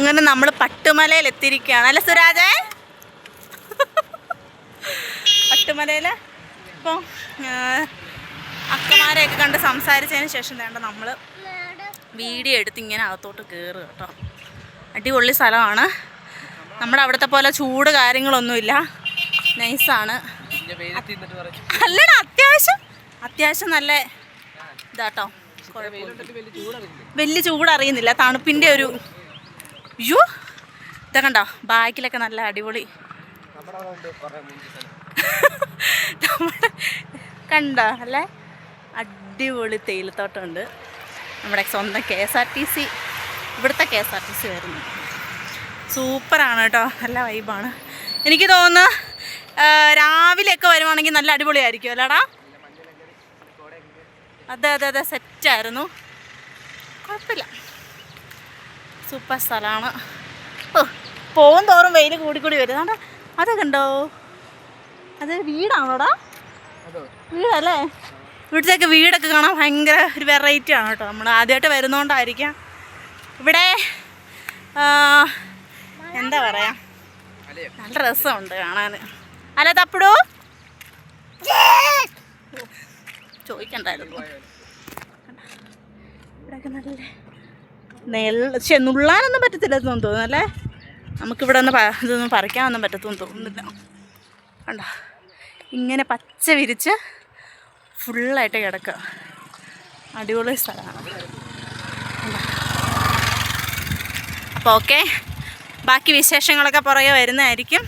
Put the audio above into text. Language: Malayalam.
അങ്ങനെ നമ്മൾ പട്ടുമലയിൽ എത്തിയിരിക്കുകയാണ് അല്ലേ സുരാജേ? പട്ടുമലയിൽ ഇപ്പോൾ അക്കമാരെയൊക്കെ കണ്ട് സംസാരിച്ചതിന് ശേഷം വേണ്ട നമ്മൾ വീഡിയോ എടുത്ത് ഇങ്ങനെ അകത്തോട്ട് കയറുക കേട്ടോ. അടിപൊളി സ്ഥലമാണ്. നമ്മുടെ അവിടുത്തെ പോലെ ചൂട് കാര്യങ്ങളൊന്നുമില്ല, നൈസാണ്. അല്ലടാ അത്യാവശ്യം നല്ല ഇതാട്ടോ. വലിയ ചൂടറിയുന്നില്ല, തണുപ്പിൻ്റെ ഒരു യോ ഇതൊക്കെ കണ്ടോ. ബാക്കിലൊക്കെ നല്ല അടിപൊളി കണ്ടോ അല്ലേ, അടിപൊളി തേയിലത്തോട്ടമുണ്ട്. നമ്മുടെ സ്വന്തം KSRTC, ഇവിടുത്തെ KSRTC വരുന്നു. സൂപ്പറാണ് കേട്ടോ, നല്ല വൈബാണ്. എനിക്ക് തോന്നുന്നു രാവിലെയൊക്കെ വരുവാണെങ്കിൽ നല്ല അടിപൊളിയായിരിക്കും അല്ലേടാ? അതെ സെറ്റായിരുന്നു, കുഴപ്പമില്ല, സൂപ്പർ സ്ഥലമാണ്. ഓ പോകും തോറും വെയിൽ കൂടിക്കൂടി വരുന്നുണ്ട്. അതൊക്കെ ഉണ്ടോ, അത് വീടാണോടാ? വീടല്ലേ? ഇവിടുത്തേക്ക് വീടൊക്കെ കാണാൻ ഭയങ്കര ഒരു വെറൈറ്റി ആണ് കേട്ടോ. നമ്മൾ ആദ്യമായിട്ട് വരുന്നതുകൊണ്ടായിരിക്കാം. ഇവിടെ എന്താ പറയുക, നല്ല രസമുണ്ട് കാണാൻ. അല്ല തപ്പിടൂ ചോദിക്കണ്ടായിരുന്നു. ഇവിടെയൊക്കെ നല്ല പക്ഷെ നുള്ളാനൊന്നും പറ്റത്തില്ലെന്ന് തോന്നുന്നു അല്ലേ? നമുക്കിവിടെ ഇതൊന്നും പറിക്കാനൊന്നും പറ്റത്തെന്ന് തോന്നുന്നില്ല. കണ്ടോ ഇങ്ങനെ പച്ച വിരിച്ച് ഫുള്ളായിട്ട് കിടക്കുക, അടിപൊളി സ്ഥലമാണ്. അപ്പോൾ ഓക്കെ, ബാക്കി വിശേഷങ്ങളൊക്കെ പുറകെ വരുന്നതായിരിക്കും.